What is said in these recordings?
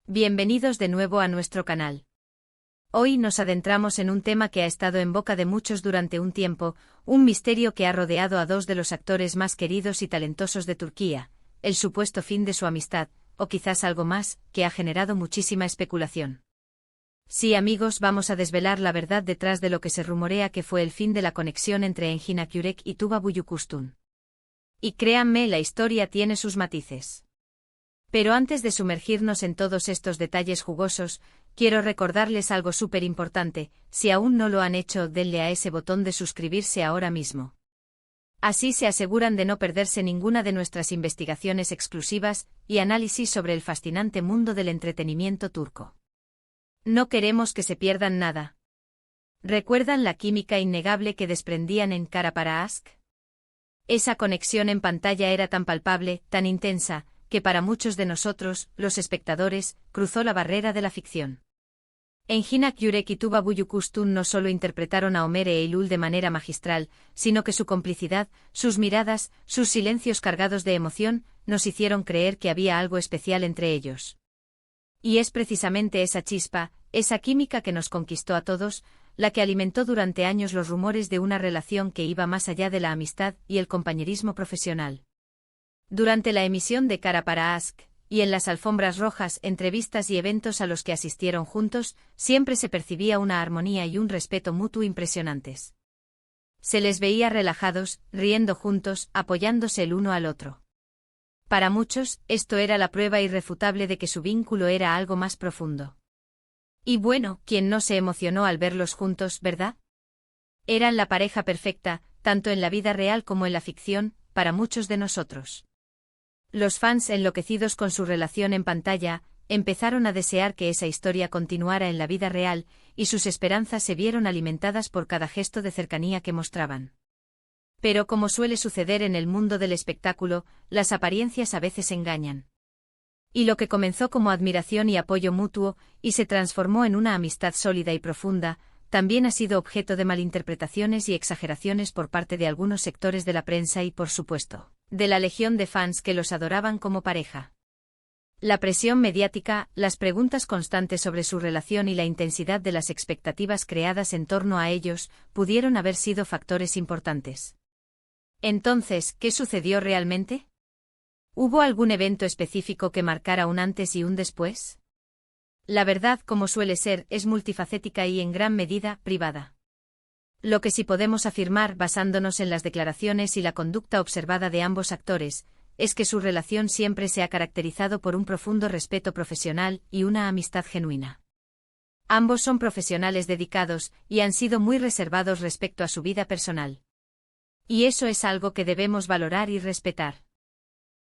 Bienvenidos de nuevo a nuestro canal. Hoy nos adentramos en un tema que ha estado en boca de muchos durante un tiempo, un misterio que ha rodeado a dos de los actores más queridos y talentosos de Turquía, el supuesto fin de su amistad, o quizás algo más, que ha generado muchísima especulación. Sí, amigos, vamos a desvelar la verdad detrás de lo que se rumorea que fue el fin de la conexión entre Engin Akyurek y Tuba Büyüküstün. Y créanme, la historia tiene sus matices. Pero antes de sumergirnos en todos estos detalles jugosos, quiero recordarles algo súper importante: si aún no lo han hecho, denle a ese botón de suscribirse ahora mismo. Así se aseguran de no perderse ninguna de nuestras investigaciones exclusivas y análisis sobre el fascinante mundo del entretenimiento turco. No queremos que se pierdan nada. ¿Recuerdan la química innegable que desprendían en Kara Para Aşk? Esa conexión en pantalla era tan palpable, tan intensa, que para muchos de nosotros, los espectadores, cruzó la barrera de la ficción. Engin Akyurek y Tuba Büyüküstün no solo interpretaron a Ömer Eylül de manera magistral, sino que su complicidad, sus miradas, sus silencios cargados de emoción, nos hicieron creer que había algo especial entre ellos. Y es precisamente esa chispa, esa química que nos conquistó a todos, la que alimentó durante años los rumores de una relación que iba más allá de la amistad y el compañerismo profesional. Durante la emisión de Kara Para Aşk, y en las alfombras rojas, entrevistas y eventos a los que asistieron juntos, siempre se percibía una armonía y un respeto mutuo impresionantes. Se les veía relajados, riendo juntos, apoyándose el uno al otro. Para muchos, esto era la prueba irrefutable de que su vínculo era algo más profundo. Y bueno, ¿quién no se emocionó al verlos juntos, verdad? Eran la pareja perfecta, tanto en la vida real como en la ficción, para muchos de nosotros. Los fans, enloquecidos con su relación en pantalla, empezaron a desear que esa historia continuara en la vida real, y sus esperanzas se vieron alimentadas por cada gesto de cercanía que mostraban. Pero como suele suceder en el mundo del espectáculo, las apariencias a veces engañan. Y lo que comenzó como admiración y apoyo mutuo, y se transformó en una amistad sólida y profunda, también ha sido objeto de malinterpretaciones y exageraciones por parte de algunos sectores de la prensa y, por supuesto, de la legión de fans que los adoraban como pareja. La presión mediática, las preguntas constantes sobre su relación y la intensidad de las expectativas creadas en torno a ellos, pudieron haber sido factores importantes. Entonces, ¿qué sucedió realmente? ¿Hubo algún evento específico que marcara un antes y un después? La verdad, como suele ser, es multifacética y en gran medida privada. Lo que sí podemos afirmar, basándonos en las declaraciones y la conducta observada de ambos actores, es que su relación siempre se ha caracterizado por un profundo respeto profesional y una amistad genuina. Ambos son profesionales dedicados y han sido muy reservados respecto a su vida personal. Y eso es algo que debemos valorar y respetar.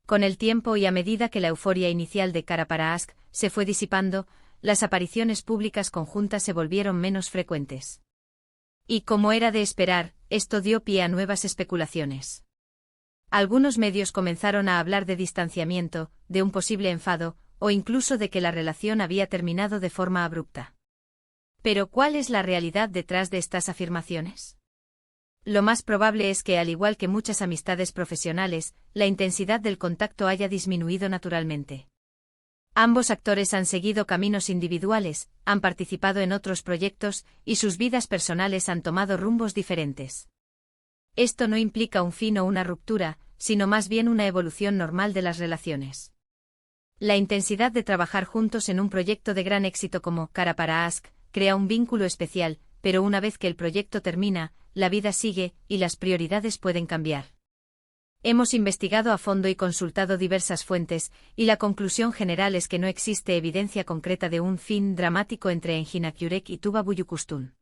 Con el tiempo y a medida que la euforia inicial de Kara Para Aşk se fue disipando, las apariciones públicas conjuntas se volvieron menos frecuentes. Y como era de esperar, esto dio pie a nuevas especulaciones. Algunos medios comenzaron a hablar de distanciamiento, de un posible enfado, o incluso de que la relación había terminado de forma abrupta. Pero ¿cuál es la realidad detrás de estas afirmaciones? Lo más probable es que, al igual que muchas amistades profesionales, la intensidad del contacto haya disminuido naturalmente. Ambos actores han seguido caminos individuales, han participado en otros proyectos, y sus vidas personales han tomado rumbos diferentes. Esto no implica un fin o una ruptura, sino más bien una evolución normal de las relaciones. La intensidad de trabajar juntos en un proyecto de gran éxito como Kara Para Aşk crea un vínculo especial, pero una vez que el proyecto termina, la vida sigue, y las prioridades pueden cambiar. Hemos investigado a fondo y consultado diversas fuentes, y la conclusión general es que no existe evidencia concreta de un fin dramático entre Engin Akyurek y Tuba Büyüküstün.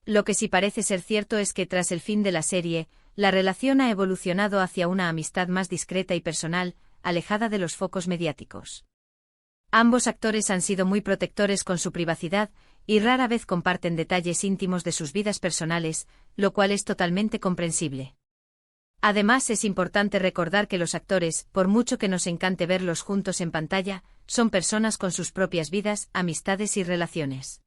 Lo que sí parece ser cierto es que tras el fin de la serie, la relación ha evolucionado hacia una amistad más discreta y personal, alejada de los focos mediáticos. Ambos actores han sido muy protectores con su privacidad, y rara vez comparten detalles íntimos de sus vidas personales, lo cual es totalmente comprensible. Además, es importante recordar que los actores, por mucho que nos encante verlos juntos en pantalla, son personas con sus propias vidas, amistades y relaciones.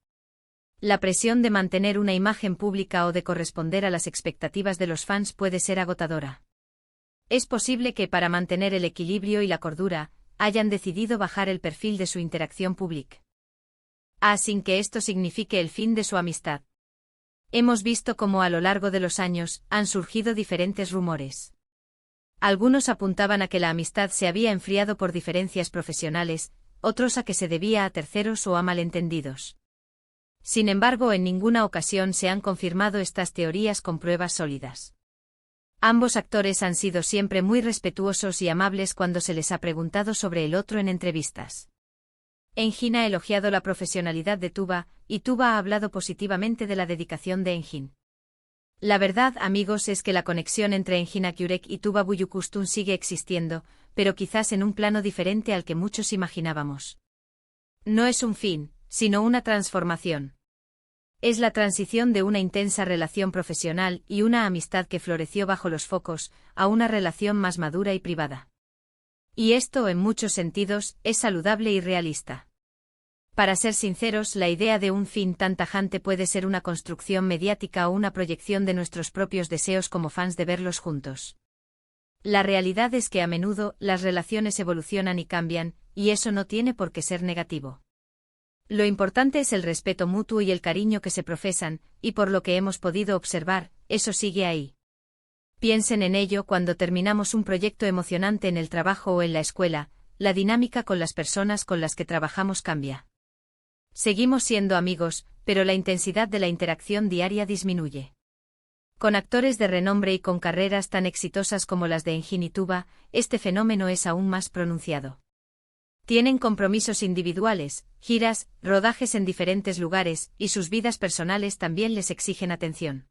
La presión de mantener una imagen pública o de corresponder a las expectativas de los fans puede ser agotadora. Es posible que, para mantener el equilibrio y la cordura, hayan decidido bajar el perfil de su interacción pública. Sin que esto signifique el fin de su amistad. Hemos visto cómo a lo largo de los años han surgido diferentes rumores. Algunos apuntaban a que la amistad se había enfriado por diferencias profesionales, otros a que se debía a terceros o a malentendidos. Sin embargo, en ninguna ocasión se han confirmado estas teorías con pruebas sólidas. Ambos actores han sido siempre muy respetuosos y amables cuando se les ha preguntado sobre el otro en entrevistas. Engin ha elogiado la profesionalidad de Tuba, y Tuba ha hablado positivamente de la dedicación de Engin. La verdad, amigos, es que la conexión entre Engin Akyurek y Tuba Büyüküstün sigue existiendo, pero quizás en un plano diferente al que muchos imaginábamos. No es un fin, sino una transformación. Es la transición de una intensa relación profesional y una amistad que floreció bajo los focos, a una relación más madura y privada. Y esto, en muchos sentidos, es saludable y realista. Para ser sinceros, la idea de un fin tan tajante puede ser una construcción mediática o una proyección de nuestros propios deseos como fans de verlos juntos. La realidad es que a menudo las relaciones evolucionan y cambian, y eso no tiene por qué ser negativo. Lo importante es el respeto mutuo y el cariño que se profesan, y por lo que hemos podido observar, eso sigue ahí. Piensen en ello cuando terminamos un proyecto emocionante en el trabajo o en la escuela, la dinámica con las personas con las que trabajamos cambia. Seguimos siendo amigos, pero la intensidad de la interacción diaria disminuye. Con actores de renombre y con carreras tan exitosas como las de Engin y Tuba, este fenómeno es aún más pronunciado. Tienen compromisos individuales, giras, rodajes en diferentes lugares, y sus vidas personales también les exigen atención.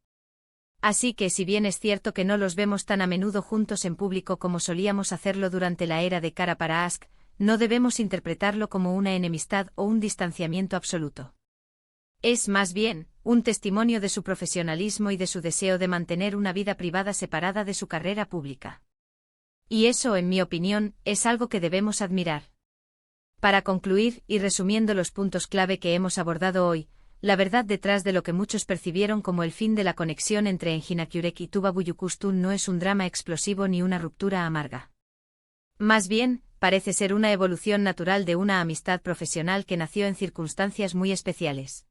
Así que si bien es cierto que no los vemos tan a menudo juntos en público como solíamos hacerlo durante la era de Kara para Ask, no debemos interpretarlo como una enemistad o un distanciamiento absoluto. Es más bien un testimonio de su profesionalismo y de su deseo de mantener una vida privada separada de su carrera pública. Y eso, en mi opinión, es algo que debemos admirar. Para concluir, y resumiendo los puntos clave que hemos abordado hoy, la verdad detrás de lo que muchos percibieron como el fin de la conexión entre Engin Akyurek y Tuba Büyüküstün no es un drama explosivo ni una ruptura amarga. Más bien, parece ser una evolución natural de una amistad profesional que nació en circunstancias muy especiales.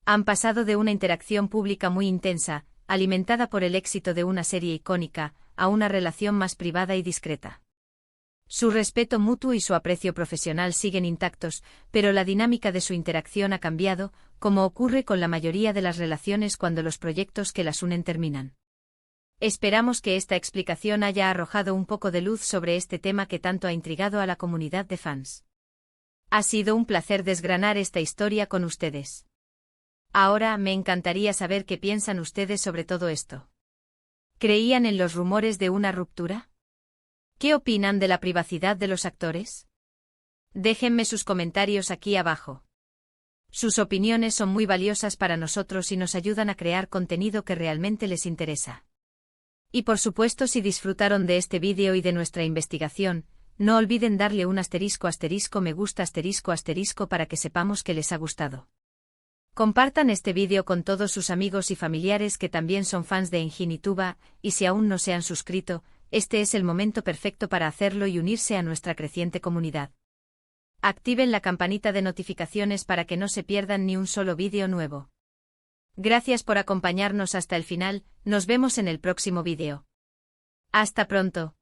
Han pasado de una interacción pública muy intensa, alimentada por el éxito de una serie icónica, a una relación más privada y discreta. Su respeto mutuo y su aprecio profesional siguen intactos, pero la dinámica de su interacción ha cambiado, como ocurre con la mayoría de las relaciones cuando los proyectos que las unen terminan. Esperamos que esta explicación haya arrojado un poco de luz sobre este tema que tanto ha intrigado a la comunidad de fans. Ha sido un placer desgranar esta historia con ustedes. Ahora me encantaría saber qué piensan ustedes sobre todo esto. ¿Creían en los rumores de una ruptura? ¿Qué opinan de la privacidad de los actores? Déjenme sus comentarios aquí abajo. Sus opiniones son muy valiosas para nosotros y nos ayudan a crear contenido que realmente les interesa. Y por supuesto, si disfrutaron de este vídeo y de nuestra investigación, no olviden darle un ** me gusta * para que sepamos que les ha gustado. Compartan este vídeo con todos sus amigos y familiares que también son fans de Engin y Tuba, y si aún no se han suscrito, este es el momento perfecto para hacerlo y unirse a nuestra creciente comunidad. Activen la campanita de notificaciones para que no se pierdan ni un solo vídeo nuevo. Gracias por acompañarnos hasta el final, nos vemos en el próximo vídeo. Hasta pronto.